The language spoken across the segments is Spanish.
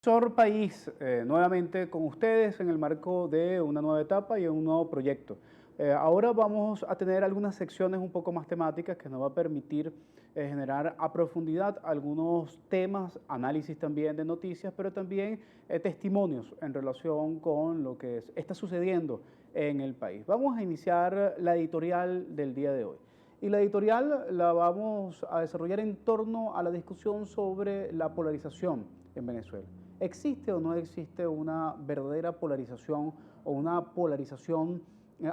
Sor País, nuevamente con ustedes en el marco de una nueva etapa y un nuevo proyecto. Ahora vamos a tener algunas secciones un poco más temáticas que nos va a permitir generar a profundidad algunos temas, análisis también de noticias, pero también testimonios en relación con lo que está sucediendo en el país. Vamos a iniciar la editorial del día de hoy. Y la editorial la vamos a desarrollar en torno a la discusión sobre la polarización en Venezuela. ¿Existe o no existe una verdadera polarización o una polarización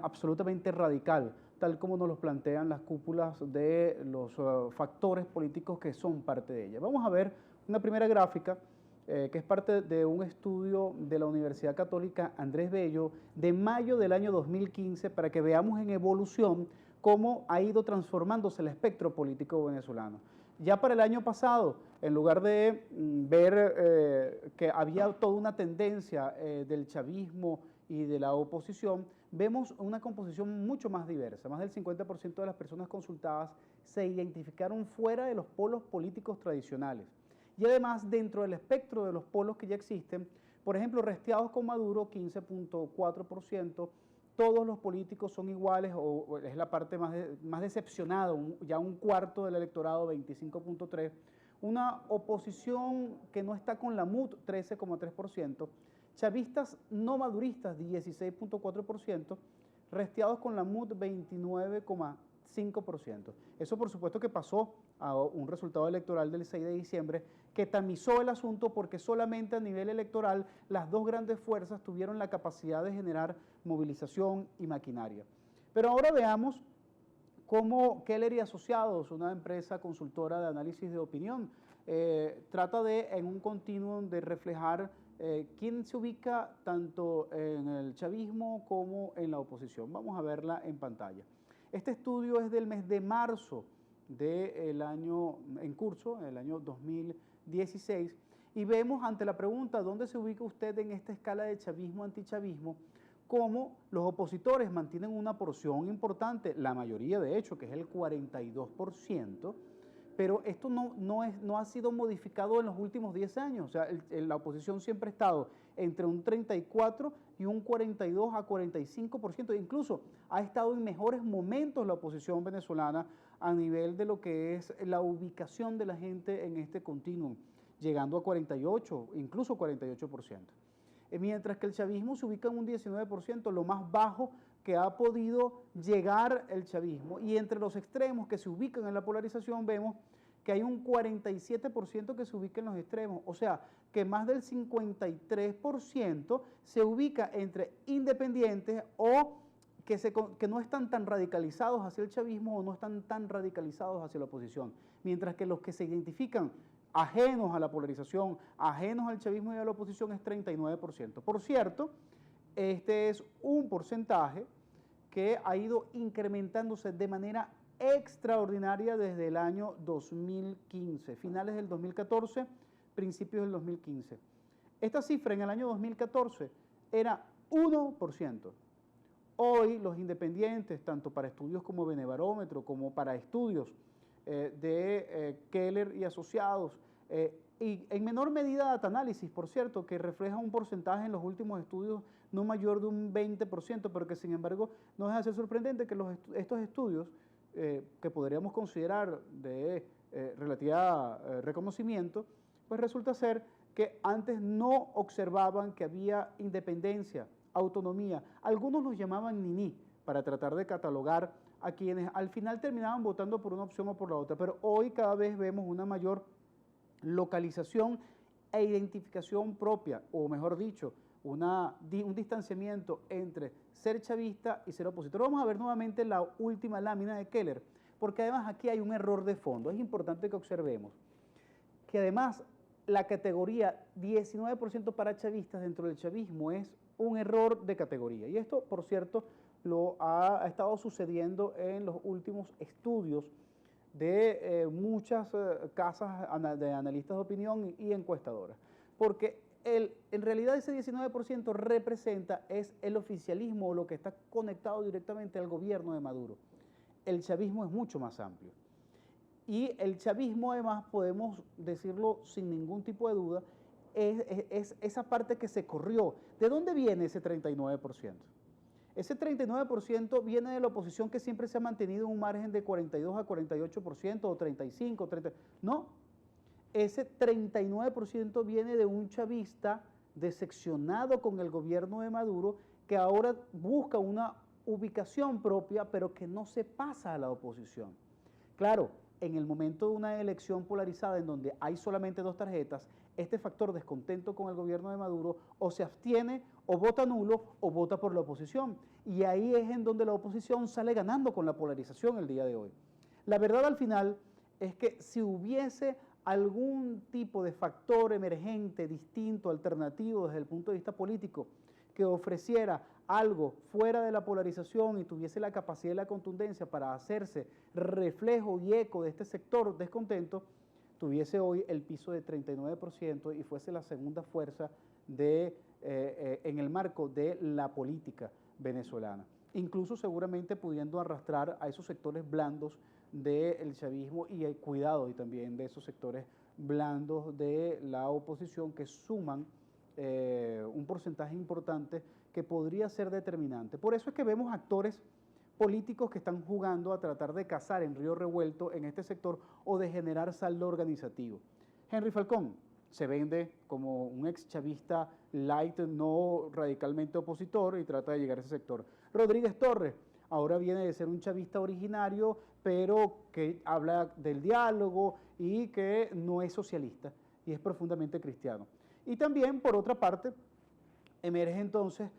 absolutamente radical, tal como nos lo plantean las cúpulas de los factores políticos que son parte de ella? Vamos a ver una primera gráfica que es parte de un estudio de la Universidad Católica Andrés Bello de mayo del año 2015 para que veamos en evolución cómo ha ido transformándose el espectro político venezolano. Ya para el año pasado, en lugar de ver que había toda una tendencia del chavismo y de la oposición, vemos una composición mucho más diversa. Más del 50% de las personas consultadas se identificaron fuera de los polos políticos tradicionales. Y además, dentro del espectro de los polos que ya existen, por ejemplo, resteados con Maduro, 15.4%, todos los políticos son iguales, o es la parte más decepcionada, ya un cuarto del electorado, 25.3%, una oposición que no está con la MUD, 13.3%, chavistas no maduristas, 16.4%, resteados con la MUD, 29.5%. Eso por supuesto que pasó a un resultado electoral del 6 de diciembre que tamizó el asunto porque solamente a nivel electoral las dos grandes fuerzas tuvieron la capacidad de generar movilización y maquinaria. Pero ahora veamos cómo Keller y Asociados, una empresa consultora de análisis de opinión, trata de, en un continuum, de reflejar quién se ubica tanto en el chavismo como en la oposición. Vamos a verla en pantalla. Este estudio es del mes de marzo del año en curso, el año 2016, y vemos ante la pregunta ¿dónde se ubica usted en esta escala de chavismo-antichavismo? Cómo los opositores mantienen una porción importante, la mayoría de hecho, que es el 42%, pero esto no ha sido modificado en los últimos 10 años. O sea, la oposición siempre ha estado entre un 34 y un 42 a 45%. Incluso ha estado en mejores momentos la oposición venezolana a nivel de lo que es la ubicación de la gente en este continuum, llegando a 48, incluso 48%. Mientras que el chavismo se ubica en un 19%, lo más bajo que ha podido llegar el chavismo. Y entre los extremos que se ubican en la polarización vemos que hay un 47% que se ubica en los extremos, o sea, que más del 53% se ubica entre independientes o que no están tan radicalizados hacia el chavismo o no están tan radicalizados hacia la oposición, mientras que los que se identifican ajenos a la polarización, ajenos al chavismo y a la oposición es 39%. Por cierto, este es un porcentaje que ha ido incrementándose de manera extraordinaria desde el año 2015, finales del 2014, principios del 2015. Esta cifra en el año 2014 era 1%. Hoy los independientes, tanto para estudios como Benebarómetro, como para estudios de Keller y Asociados, y en menor medida Data-Análisis, por cierto, que refleja un porcentaje en los últimos estudios no mayor de un 20%, pero que sin embargo no deja de ser sorprendente que estos estudios, que podríamos considerar de relativa reconocimiento, pues resulta ser que antes no observaban que había independencia, autonomía. Algunos los llamaban niní para tratar de catalogar a quienes al final terminaban votando por una opción o por la otra, pero hoy cada vez vemos una mayor localización e identificación propia, o mejor dicho, un distanciamiento entre ser chavista y ser opositor. Vamos a ver nuevamente la última lámina de Keller, porque además aquí hay un error de fondo. Es importante que observemos que además la categoría 19% para chavistas dentro del chavismo es un error de categoría. Y esto, por cierto, lo ha estado sucediendo en los últimos estudios de muchas casas de analistas de opinión y encuestadoras. Porque en realidad ese 19% representa es el oficialismo o lo que está conectado directamente al gobierno de Maduro. El chavismo es mucho más amplio. Y el chavismo, además, podemos decirlo sin ningún tipo de duda, es esa parte que se corrió. ¿De dónde viene ese 39%? Ese 39% viene de la oposición que siempre se ha mantenido en un margen de 42 a 48% o 35, 30. No, ese 39% viene de un chavista decepcionado con el gobierno de Maduro que ahora busca una ubicación propia, pero que no se pasa a la oposición. Claro, en el momento de una elección polarizada en donde hay solamente dos tarjetas, este factor descontento con el gobierno de Maduro o se abstiene o vota nulo o vota por la oposición. Y ahí es en donde la oposición sale ganando con la polarización el día de hoy. La verdad al final es que si hubiese algún tipo de factor emergente, distinto, alternativo desde el punto de vista político, que ofreciera algo fuera de la polarización y tuviese la capacidad y la contundencia para hacerse reflejo y eco de este sector descontento, tuviese hoy el piso de 39% y fuese la segunda fuerza en el marco de la política venezolana. Incluso seguramente pudiendo arrastrar a esos sectores blandos del chavismo y el cuidado y también de esos sectores blandos de la oposición que suman un porcentaje importante que podría ser determinante. Por eso es que vemos actores políticos que están jugando a tratar de cazar en río revuelto en este sector o de generar saldo organizativo. Henry Falcón se vende como un ex chavista light, no radicalmente opositor y trata de llegar a ese sector. Rodríguez Torres ahora viene de ser un chavista originario, pero que habla del diálogo y que no es socialista y es profundamente cristiano. Y también, por otra parte, emerge entonces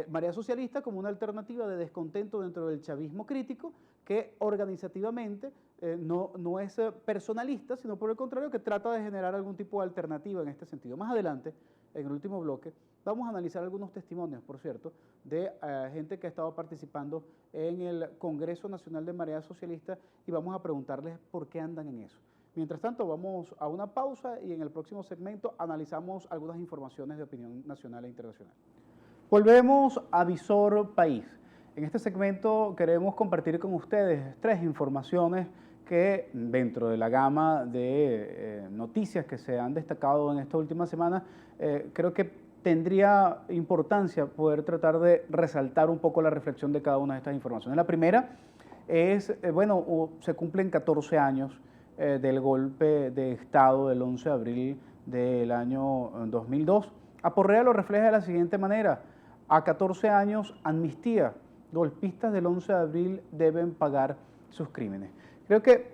Marea Socialista como una alternativa de descontento dentro del chavismo crítico que organizativamente no es personalista, sino por el contrario que trata de generar algún tipo de alternativa en este sentido. Más adelante, en el último bloque, vamos a analizar algunos testimonios, por cierto, de gente que ha estado participando en el Congreso Nacional de Marea Socialista y vamos a preguntarles por qué andan en eso. Mientras tanto, vamos a una pausa y en el próximo segmento analizamos algunas informaciones de opinión nacional e internacional. Volvemos a Visor País. En este segmento queremos compartir con ustedes 3 informaciones que dentro de la gama de noticias que se han destacado en esta última semana, creo que tendría importancia poder tratar de resaltar un poco la reflexión de cada una de estas informaciones. La primera es, se cumplen 14 años del golpe de Estado del 11 de abril del año 2002. Aporrea lo refleja de la siguiente manera: a 14 años, amnistía, golpistas del 11 de abril deben pagar sus crímenes. Creo que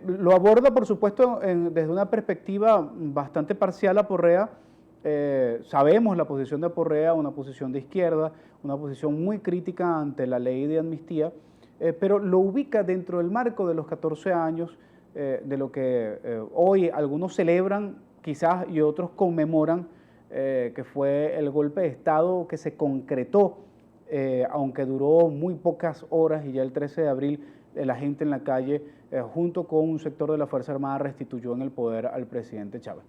lo aborda, por supuesto, desde una perspectiva bastante parcial Aporrea. Sabemos la posición de Aporrea, una posición de izquierda, una posición muy crítica ante la ley de amnistía, pero lo ubica dentro del marco de los 14 años de lo que hoy algunos celebran quizás y otros conmemoran, que fue el golpe de Estado que se concretó, aunque duró muy pocas horas y ya el 13 de abril la gente en la calle, junto con un sector de la Fuerza Armada, restituyó en el poder al presidente Chávez.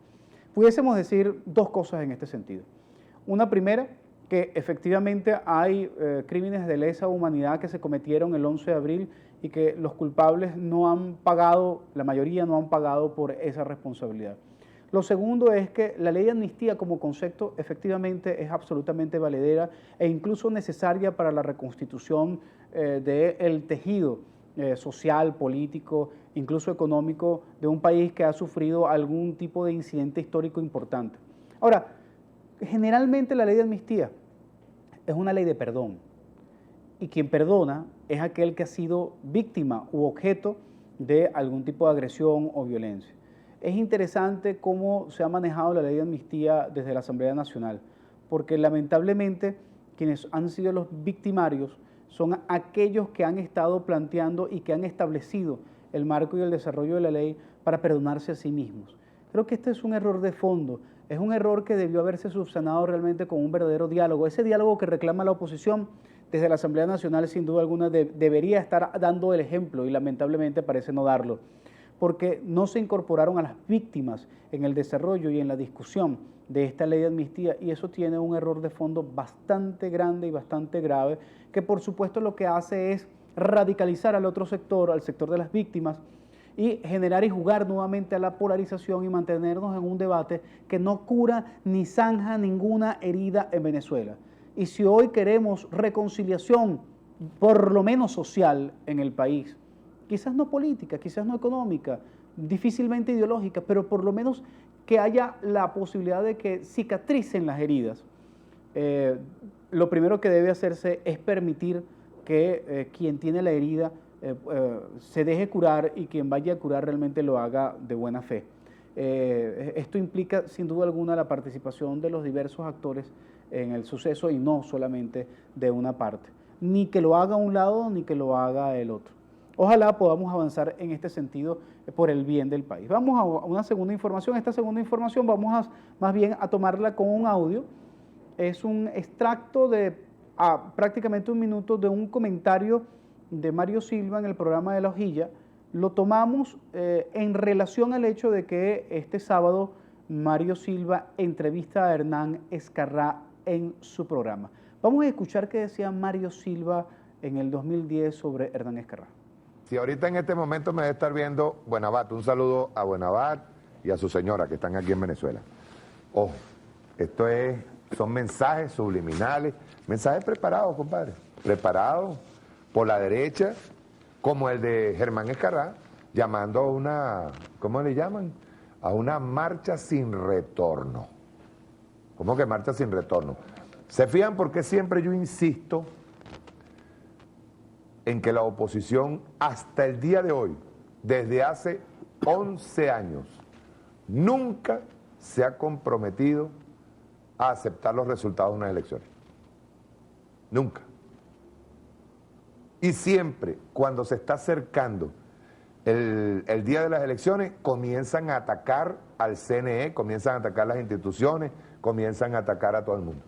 Pudiésemos decir 2 cosas en este sentido. Una primera, que efectivamente hay crímenes de lesa humanidad que se cometieron el 11 de abril y que los culpables no han pagado, la mayoría no han pagado por esa responsabilidad. Lo segundo es que la ley de amnistía como concepto efectivamente es absolutamente valedera e incluso necesaria para la reconstitución del tejido social, político, incluso económico de un país que ha sufrido algún tipo de incidente histórico importante. Ahora, generalmente la ley de amnistía es una ley de perdón y quien perdona es aquel que ha sido víctima u objeto de algún tipo de agresión o violencia. Es interesante cómo se ha manejado la ley de amnistía desde la Asamblea Nacional, porque lamentablemente quienes han sido los victimarios son aquellos que han estado planteando y que han establecido el marco y el desarrollo de la ley para perdonarse a sí mismos. Creo que este es un error de fondo, es un error que debió haberse subsanado realmente con un verdadero diálogo. Ese diálogo que reclama la oposición desde la Asamblea Nacional sin duda alguna debería estar dando el ejemplo y lamentablemente parece no darlo, porque no se incorporaron a las víctimas en el desarrollo y en la discusión de esta ley de amnistía y eso tiene un error de fondo bastante grande y bastante grave que por supuesto lo que hace es radicalizar al otro sector, al sector de las víctimas y generar y jugar nuevamente a la polarización y mantenernos en un debate que no cura ni zanja ninguna herida en Venezuela. Y si hoy queremos reconciliación, por lo menos social, en el país, quizás no política, quizás no económica, difícilmente ideológica, pero por lo menos que haya la posibilidad de que cicatricen las heridas, lo primero que debe hacerse es permitir que quien tiene la herida se deje curar y quien vaya a curar realmente lo haga de buena fe. Esto implica sin duda alguna la participación de los diversos actores en el suceso y no solamente de una parte, ni que lo haga un lado ni que lo haga el otro. Ojalá podamos avanzar en este sentido por el bien del país. Vamos a una segunda información. Esta segunda información vamos más bien a tomarla con un audio. Es un extracto de prácticamente un minuto de un comentario de Mario Silva en el programa de La Hojilla. Lo tomamos en relación al hecho de que este sábado Mario Silva entrevista a Hernán Escarrá en su programa. Vamos a escuchar qué decía Mario Silva en el 2010 sobre Hernán Escarrá. Si ahorita en este momento me debe estar viendo Buenabat, un saludo a Buenabat y a su señora que están aquí en Venezuela. Ojo, son mensajes subliminales, mensajes preparados, compadre, preparados por la derecha, como el de Germán Escarrá, llamando a una, ¿cómo le llaman? A una marcha sin retorno. ¿Cómo que marcha sin retorno? ¿Se fijan por qué siempre yo insisto en que la oposición hasta el día de hoy, desde hace 11 años, nunca se ha comprometido a aceptar los resultados de unas elecciones? Nunca. Y siempre, cuando se está acercando el día de las elecciones, comienzan a atacar al CNE, comienzan a atacar las instituciones, comienzan a atacar a todo el mundo.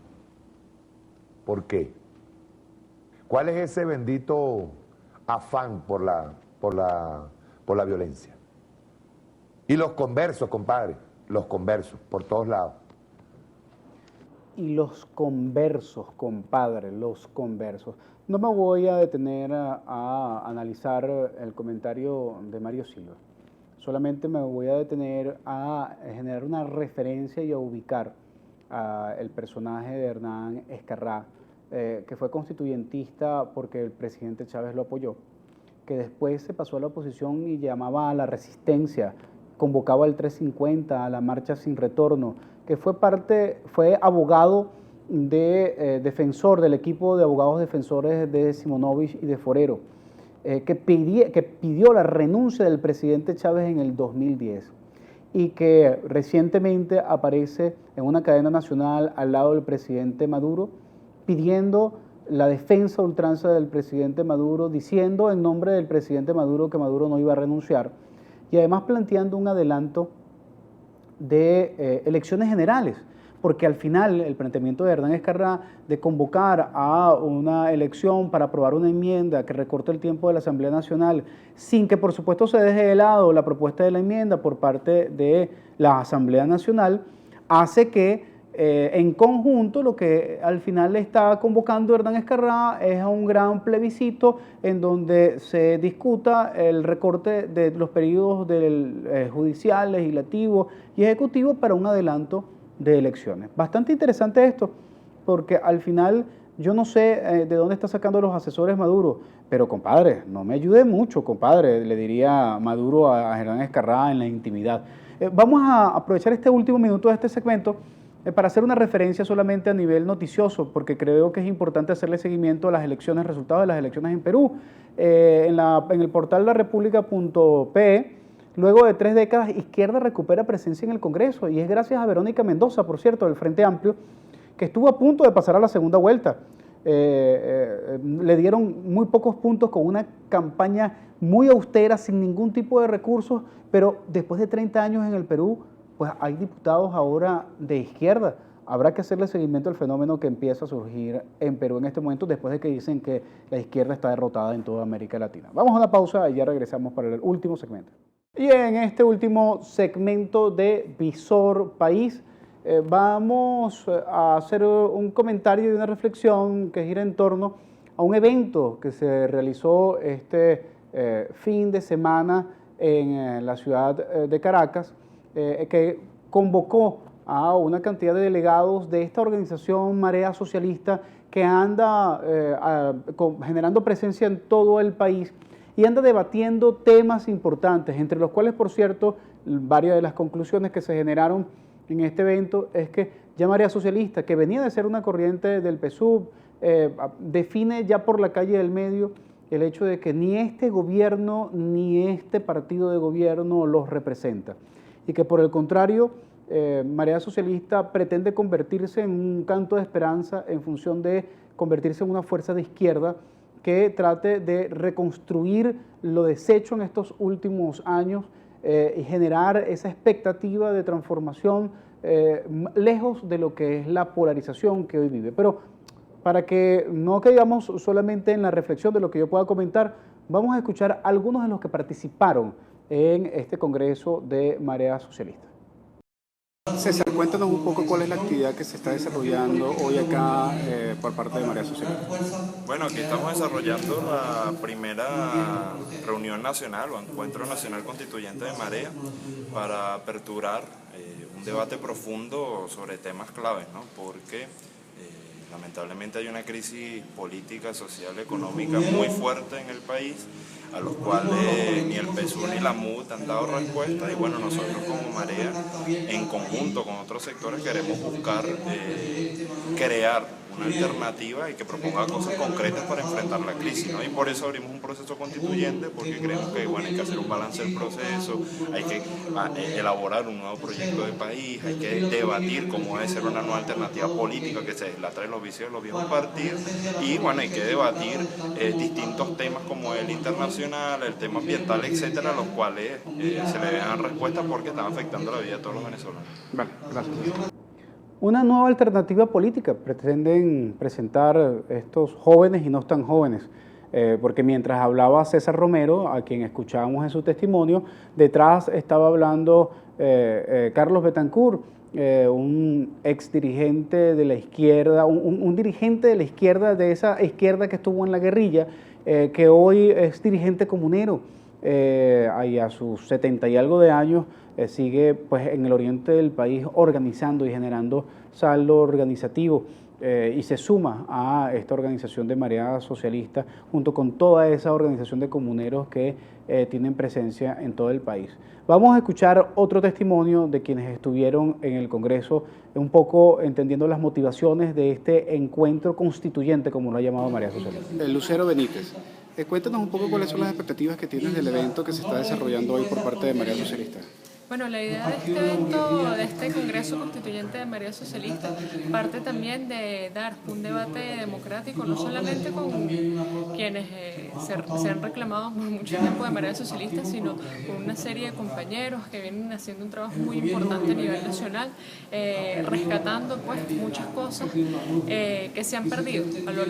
¿Por qué? ¿Cuál es ese bendito afán por la violencia? Y los conversos, compadre, los conversos, por todos lados. Y los conversos, compadre, los conversos. No me voy a detener a analizar el comentario de Mario Silva. Solamente me voy a detener a generar una referencia y a ubicar el personaje de Hernán Escarrá, que fue constituyentista porque el presidente Chávez lo apoyó, que después se pasó a la oposición y llamaba a la resistencia, convocaba el 350, a la marcha sin retorno, que fue abogado defensor del equipo de abogados defensores de Simonovich y de Forero, que pidió la renuncia del presidente Chávez en el 2010 y que recientemente aparece en una cadena nacional al lado del presidente Maduro pidiendo la defensa a ultranza del presidente Maduro, diciendo en nombre del presidente Maduro que Maduro no iba a renunciar y además planteando un adelanto de elecciones generales, porque al final el planteamiento de Hernán Escarrá de convocar a una elección para aprobar una enmienda que recorte el tiempo de la Asamblea Nacional, sin que por supuesto se deje de lado la propuesta de la enmienda por parte de la Asamblea Nacional, hace que en conjunto lo que al final le está convocando Hernán Escarrá es a un gran plebiscito en donde se discuta el recorte de los periodos del judicial, legislativo y ejecutivo para un adelanto de elecciones. Bastante interesante esto, porque al final yo no sé de dónde está sacando los asesores Maduro, pero compadre, no me ayude mucho, compadre, le diría Maduro a Hernán Escarrá en la intimidad. Vamos a aprovechar este último minuto de este segmento para hacer una referencia solamente a nivel noticioso, porque creo que es importante hacerle seguimiento a las elecciones, resultados de las elecciones en Perú. En el portal larepublica.pe, luego de 3 décadas, Izquierda recupera presencia en el Congreso, y es gracias a Verónica Mendoza, por cierto, del Frente Amplio, que estuvo a punto de pasar a la segunda vuelta. Le dieron muy pocos puntos con una campaña muy austera, sin ningún tipo de recursos, pero después de 30 años en el Perú, pues hay diputados ahora de izquierda. Habrá que hacerle seguimiento al fenómeno que empieza a surgir en Perú en este momento, después de que dicen que la izquierda está derrotada en toda América Latina. Vamos a una pausa y ya regresamos para el último segmento. Y en este último segmento de Visor País, vamos a hacer un comentario y una reflexión que gira en torno a un evento que se realizó este fin de semana en la ciudad de Caracas, que convocó a una cantidad de delegados de esta organización Marea Socialista que anda generando presencia en todo el país y anda debatiendo temas importantes, entre los cuales, por cierto, varias de las conclusiones que se generaron en este evento es que ya Marea Socialista, que venía de ser una corriente del PSUV, define ya por la calle del medio el hecho de que ni este gobierno ni este partido de gobierno los representa y que por el contrario Marea Socialista pretende convertirse en un canto de esperanza en función de convertirse en una fuerza de izquierda que trate de reconstruir lo deshecho en estos últimos años y generar esa expectativa de transformación lejos de lo que es la polarización que hoy vive. Pero para que no quedamos solamente en la reflexión de lo que yo pueda comentar, vamos a escuchar a algunos de los que participaron en este Congreso de Marea Socialista. César, cuéntanos un poco cuál es la actividad que se está desarrollando hoy acá por parte de Marea Socialista. Bueno, aquí estamos desarrollando la primera reunión nacional o encuentro nacional constituyente de Marea para aperturar un debate profundo sobre temas claves, ¿no? Porque lamentablemente hay una crisis política, social, económica muy fuerte en el país, a los cuales ni el PSUV ni la MUD han dado respuesta y bueno, nosotros como Marea, en conjunto con otros sectores, queremos buscar crear una alternativa y que proponga cosas concretas para enfrentar la crisis, ¿no? Y por eso abrimos un proceso constituyente, porque creemos que bueno, hay que hacer un balance del proceso, hay que elaborar un nuevo proyecto de país, hay que debatir cómo debe ser una nueva alternativa política que se deslatre de los vicios de los viejos partidos y bueno, hay que debatir distintos temas como el internacional, el tema ambiental, etcétera, los cuales se le dan respuestas porque están afectando la vida de todos los venezolanos. Vale, gracias. Una nueva alternativa política pretenden presentar estos jóvenes y no tan jóvenes, porque mientras hablaba César Romero, a quien escuchábamos en su testimonio, detrás estaba hablando Carlos Betancur, un ex dirigente de la izquierda, un dirigente de la izquierda, de esa izquierda que estuvo en la guerrilla, que hoy es dirigente comunero, y a sus 70 y algo de años, sigue pues en el oriente del país organizando y generando saldo organizativo y se suma a esta organización de Marea Socialista junto con toda esa organización de comuneros que tienen presencia en todo el país. Vamos a escuchar otro testimonio de quienes estuvieron en el Congreso, un poco entendiendo las motivaciones de este encuentro constituyente, como lo ha llamado Marea Socialista. Lucero Benítez, cuéntanos un poco cuáles son las expectativas que tienes del evento que se está desarrollando hoy por parte de Marea Socialista. Bueno, la idea de este evento, de este Congreso Constituyente de Marea Socialista, parte también de dar un debate democrático, no solamente con quienes se han reclamado por mucho tiempo de Marea Socialista, sino con una serie de compañeros que vienen haciendo un trabajo muy importante a nivel nacional, rescatando pues muchas cosas que se han perdido a lo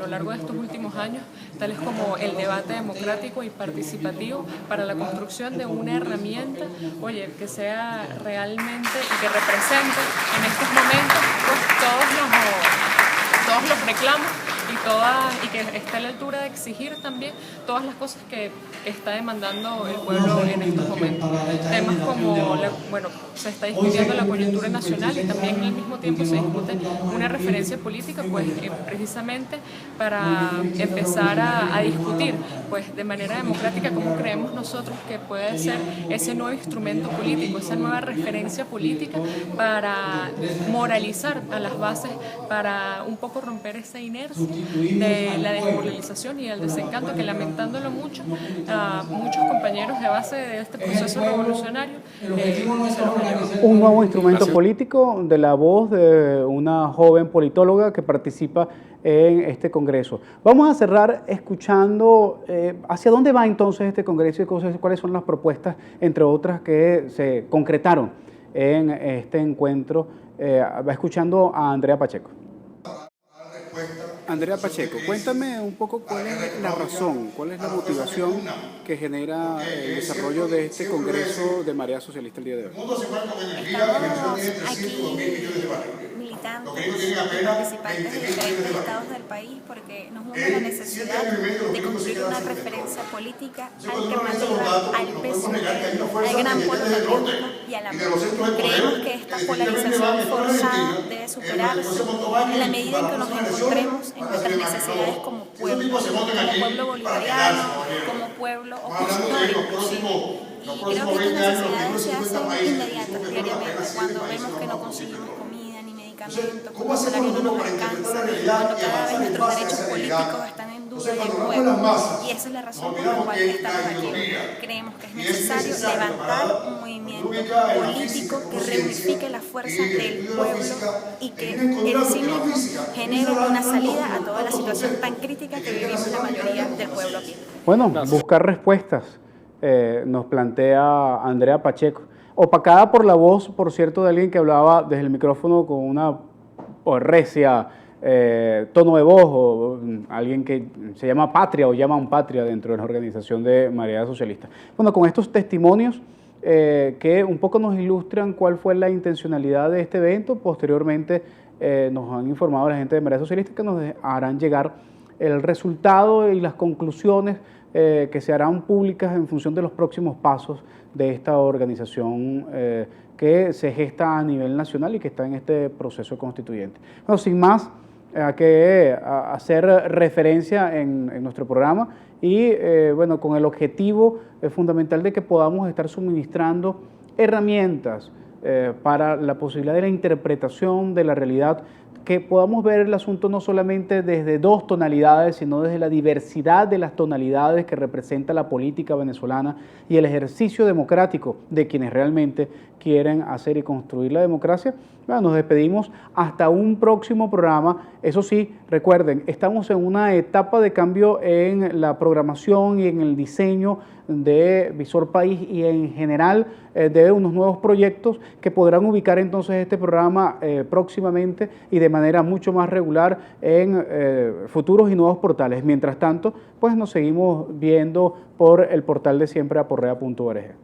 largo de estos últimos años, tales como el debate democrático y participativo para la construcción de una herramienta que sea realmente y que represente en estos momentos pues, todos los reclamos y que esté a la altura de exigir también todas las cosas que está demandando el pueblo en estos momentos. Temas como, se está discutiendo la coyuntura nacional y también al mismo tiempo se discute una referencia política, pues precisamente para empezar a discutir pues de manera democrática cómo creemos nosotros que puede ser ese nuevo instrumento político, esa nueva referencia política para moralizar a las bases, para un poco romper esa inercia de la desmoralización y el desencanto que, lamentándolo mucho, muchos compañeros de base de este proceso revolucionario un nuevo instrumento político de la voz de una joven politóloga que participa en este Congreso. Vamos a cerrar escuchando hacia dónde va entonces este Congreso y cuáles son las propuestas, entre otras, que se concretaron en este encuentro, escuchando a Andrea Pacheco. Andrea Pacheco, cuéntame un poco cuál es la razón, cuál es la motivación que genera el desarrollo de este Congreso de Marea Socialista el día de hoy. Estamos aquí militantes y participantes de diferentes estados del país, porque nos une la necesidad de construir una referencia política alternativa al PSUV, al gran polo patriótico y a la MUD. Creemos que esta polarización forzada debe superarse en la medida en que nos encontremos en nuestras necesidades como pueblo bolivariano, como pueblo opositor inclusive. Y creo que estas necesidades se hacen inmediatas, diariamente, cuando vemos que no conseguimos comida ni medicamentos, cuando el salario no nos alcanza, cuando cada vez nuestros derechos políticos están en duda y en juego. Y esa es la razón por la cual estamos aquí. Creemos que es necesario levantar un movimiento político que reunifique la fuerza del pueblo y que en sí mismo genere una salida a toda la situación tan crítica que vivimos la mayoría del pueblo aquí. Bueno, buscar respuestas. Nos plantea Andrea Pacheco, opacada por la voz, por cierto, de alguien que hablaba desde el micrófono con una recia tono de voz, o alguien que se llama Patria o llaman Patria dentro de la organización de Marea Socialista. Bueno, con estos testimonios que un poco nos ilustran cuál fue la intencionalidad de este evento, posteriormente nos han informado la gente de Marea Socialista que nos harán llegar el resultado y las conclusiones que se harán públicas en función de los próximos pasos de esta organización que se gesta a nivel nacional y que está en este proceso constituyente. Bueno, sin más, hay que hacer referencia en nuestro programa y bueno, con el objetivo fundamental de que podamos estar suministrando herramientas para la posibilidad de la interpretación de la realidad, que podamos ver el asunto no solamente desde dos tonalidades, sino desde la diversidad de las tonalidades que representa la política venezolana y el ejercicio democrático de quienes realmente quieren hacer y construir la democracia. Bueno, nos despedimos hasta un próximo programa. Eso sí, recuerden, estamos en una etapa de cambio en la programación y en el diseño de Visor País y en general de unos nuevos proyectos que podrán ubicar entonces este programa próximamente y de manera mucho más regular en futuros y nuevos portales. Mientras tanto, pues nos seguimos viendo por el portal de siempreaporrea.org.